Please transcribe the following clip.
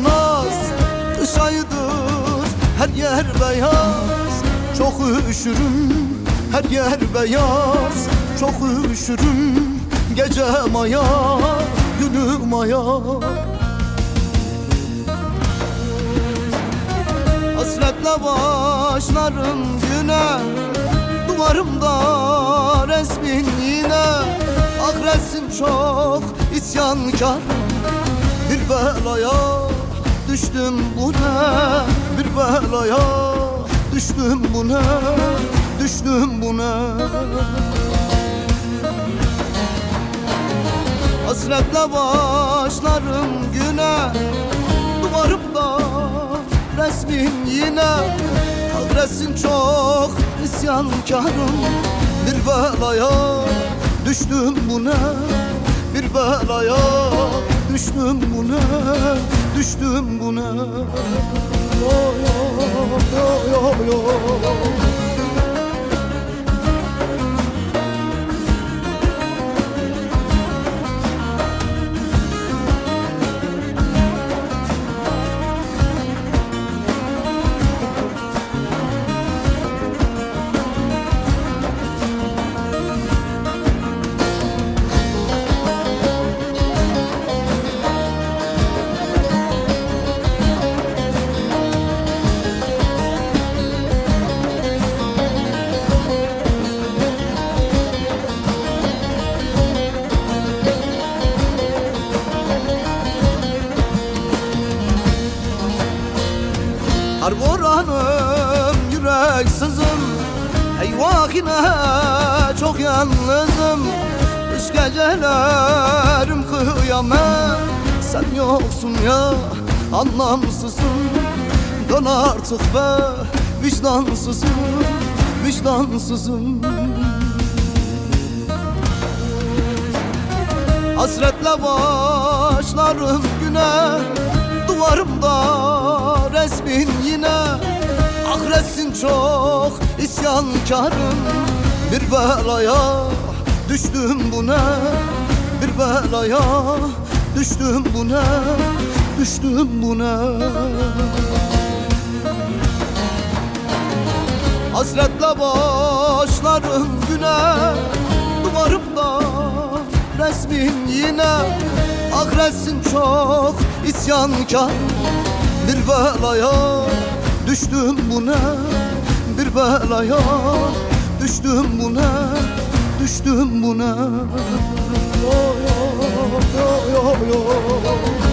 naz, kış ayıdır her yer beyaz. Çok üşürüm, her yer beyaz. Çok üşürüm, gece maya, günü maya. Hasretle başlarım güne, duvarımda resmin yine. Ahretsin çok isyankar, bir belaya düştüm bu ne? Bir belaya düştüm bu ne? Düştüm bu ne? Hasretle başlarım güne, duvarımda resmin yine. Adresin çok isyankarım, bir belaya düştüm bu ne? Bir belaya düştüm bu ne? Düştüm bu ne? Yo yo yo yo yo. Har boranım, yüreksizim. Eyvah yine çok yalnızım. Kış gecelerim kıyamet. Sen yoksun ya, anlamsızım. Dön artık be, vicdansızım, vicdansızım. Hasretle başlarım güne, duvarımda resmin yine. Ahretsin çok isyankarım, bir belaya düştüm bu ne? Bir belaya düştüm bu ne? Düştüm bu ne? Hasretle başlarım güne, duvarımda resmin yine. Ahretsin çok isyankar, bir belaya düştüm bu ne? Bir belaya düştüm bu ne? Düştüm bu ne? Yo yo yo yo yo.